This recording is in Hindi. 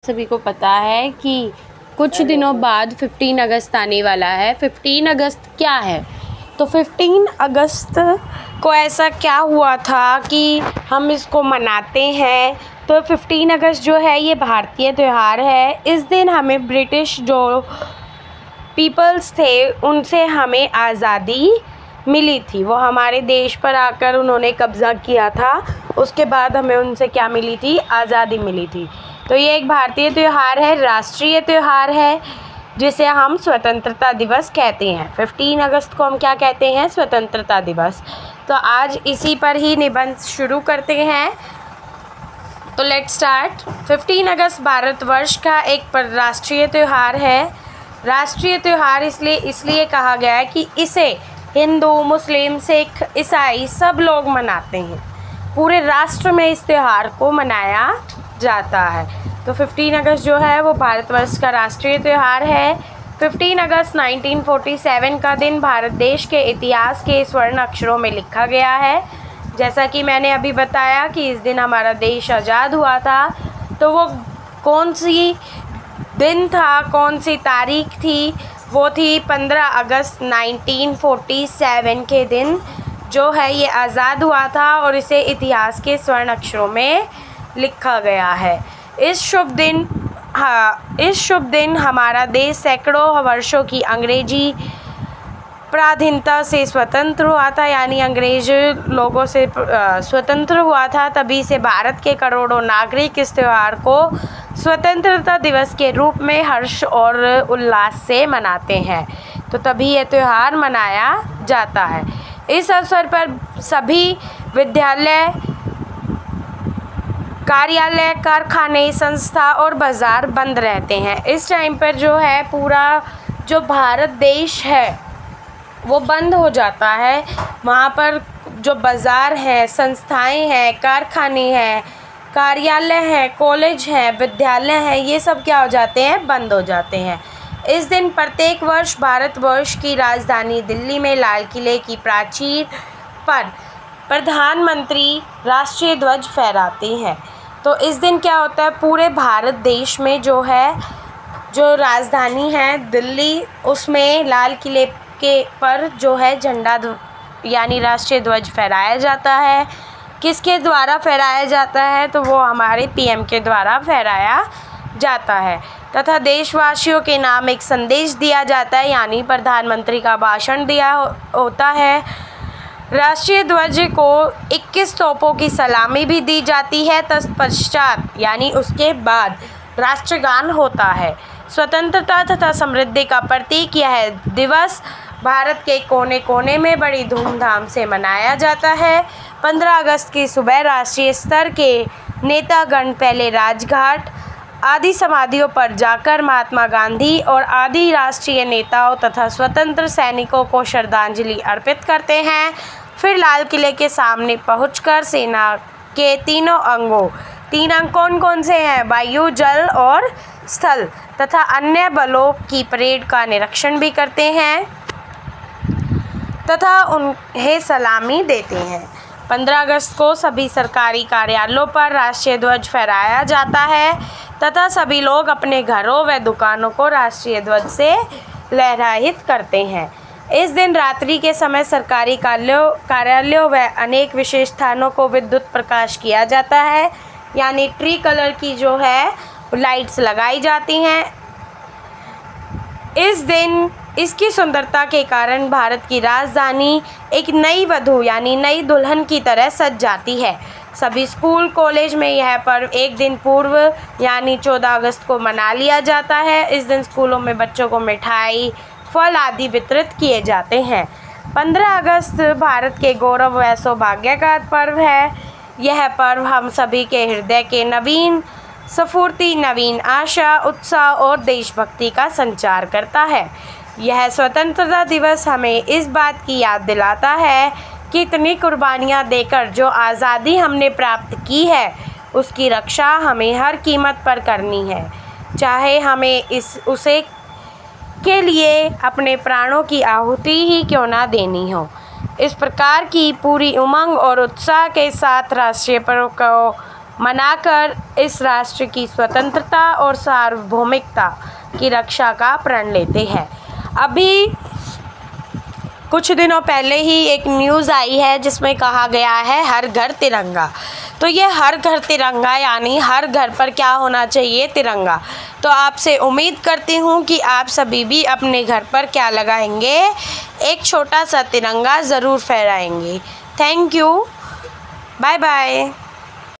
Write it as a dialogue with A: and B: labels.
A: सभी को पता है कि कुछ दिनों बाद 15 अगस्त आने वाला है। 15 अगस्त क्या है? तो 15 अगस्त को ऐसा क्या हुआ था कि हम इसको मनाते हैं। तो 15 अगस्त जो है ये भारतीय त्यौहार है। इस दिन हमें ब्रिटिश जो पीपल्स थे उनसे हमें आज़ादी मिली थी। वो हमारे देश पर आकर उन्होंने कब्ज़ा किया था। उसके बाद हमें उनसे क्या मिली थी? आज़ादी मिली थी। तो ये एक भारतीय त्यौहार है, राष्ट्रीय त्यौहार है, जिसे हम स्वतंत्रता दिवस कहते हैं। 15 अगस्त को हम क्या कहते हैं? स्वतंत्रता दिवस। तो आज इसी पर ही निबंध शुरू करते हैं। तो लेट्स स्टार्ट। 15 अगस्त भारतवर्ष का एक राष्ट्रीय त्यौहार है। राष्ट्रीय त्यौहार इसलिए कहा गया है कि इसे हिंदू, मुस्लिम, सिख, ईसाई सब लोग मनाते हैं। पूरे राष्ट्र में इस त्यौहार को मनाया जाता है। तो 15 अगस्त जो है वो भारतवर्ष का राष्ट्रीय त्यौहार है। 15 अगस्त 1947 का दिन भारत देश के इतिहास के स्वर्ण अक्षरों में लिखा गया है। जैसा कि मैंने अभी बताया कि इस दिन हमारा देश आज़ाद हुआ था। तो वो कौन सी दिन था, कौन सी तारीख थी? वो थी 15 अगस्त 1947 के दिन जो है ये आज़ाद हुआ था और इसे इतिहास के स्वर्ण अक्षरों में लिखा गया है। इस शुभ दिन हमारा देश सैकड़ों वर्षों की अंग्रेजी पराधीनता से स्वतंत्र हुआ था, यानी अंग्रेज लोगों से स्वतंत्र हुआ था। तभी से भारत के करोड़ों नागरिक इस त्यौहार को स्वतंत्रता दिवस के रूप में हर्ष और उल्लास से मनाते हैं। तो तभी यह त्यौहार मनाया जाता है। इस अवसर पर सभी विद्यालय, कार्यालय, कारखाने, संस्था और बाज़ार बंद रहते हैं। इस टाइम पर जो है पूरा जो भारत देश है वो बंद हो जाता है। वहाँ पर जो बाज़ार हैं, संस्थाएं हैं, कारखाने हैं, कार्यालय हैं, कॉलेज हैं, विद्यालय हैं, ये सब क्या हो जाते हैं? बंद हो जाते हैं। इस दिन प्रत्येक वर्ष भारतवर्ष की राजधानी दिल्ली में लाल किले की प्राचीर पर प्रधानमंत्री राष्ट्रीय ध्वज फहराते हैं। तो इस दिन क्या होता है? पूरे भारत देश में जो है, जो राजधानी है दिल्ली, उसमें लाल किले के पर जो है झंडा यानी राष्ट्रीय ध्वज फहराया जाता है। किसके द्वारा फहराया जाता है? तो वो हमारे पीएम के द्वारा फहराया जाता है तथा देशवासियों के नाम एक संदेश दिया जाता है, यानी प्रधानमंत्री का भाषण दिया होता है। राष्ट्रीय ध्वज को 21 तोपों की सलामी भी दी जाती है। तत्पश्चात यानी उसके बाद राष्ट्रगान होता है। स्वतंत्रता तथा समृद्धि का प्रतीक यह दिवस भारत के कोने कोने में बड़ी धूमधाम से मनाया जाता है। 15 अगस्त की सुबह राष्ट्रीय स्तर के नेतागण पहले राजघाट आदि समाधियों पर जाकर महात्मा गांधी और आदि राष्ट्रीय नेताओं तथा स्वतंत्र सैनिकों को श्रद्धांजलि अर्पित करते हैं। फिर लाल किले के सामने पहुंचकर सेना के तीन अंग कौन कौन से हैं? वायु, जल और स्थल तथा अन्य बलों की परेड का निरीक्षण भी करते हैं तथा उन्हें सलामी देते हैं। 15 अगस्त को सभी सरकारी कार्यालयों पर राष्ट्रीय ध्वज फहराया जाता है तथा सभी लोग अपने घरों व दुकानों को राष्ट्रीय ध्वज से लहरायित करते हैं। इस दिन रात्रि के समय सरकारी कार्यालयों व अनेक विशेष स्थानों को विद्युत प्रकाश किया जाता है, यानी ट्री कलर की जो है लाइट्स लगाई जाती हैं। इस दिन इसकी सुंदरता के कारण भारत की राजधानी एक नई वधू यानी नई दुल्हन की तरह सज जाती है। सभी स्कूल, कॉलेज में यह पर्व एक दिन पूर्व यानी 14 अगस्त को मना लिया जाता है। इस दिन स्कूलों में बच्चों को मिठाई, फल आदि वितरित किए जाते हैं। 15 अगस्त भारत के गौरव व सौभाग्य का पर्व है। यह पर्व हम सभी के हृदय के नवीन स्फूर्ति, नवीन आशा, उत्साह और देशभक्ति का संचार करता है। यह स्वतंत्रता दिवस हमें इस बात की याद दिलाता है कि इतनी कुर्बानियाँ देकर जो आज़ादी हमने प्राप्त की है उसकी रक्षा हमें हर कीमत पर करनी है, चाहे हमें उसे के लिए अपने प्राणों की आहुति ही क्यों ना देनी हो। इस प्रकार की पूरी उमंग और उत्साह के साथ राष्ट्रीय पर्व को मनाकर इस राष्ट्र की स्वतंत्रता और सार्वभौमिकता की रक्षा का प्रण लेते हैं। अभी कुछ दिनों पहले ही एक न्यूज़ आई है जिसमें कहा गया है हर घर तिरंगा। तो ये हर घर तिरंगा यानी हर घर पर क्या होना चाहिए? तिरंगा। तो आपसे उम्मीद करती हूँ कि आप सभी भी अपने घर पर क्या लगाएंगे? एक छोटा सा तिरंगा ज़रूर फहराएंगे। Thank you. Bye bye.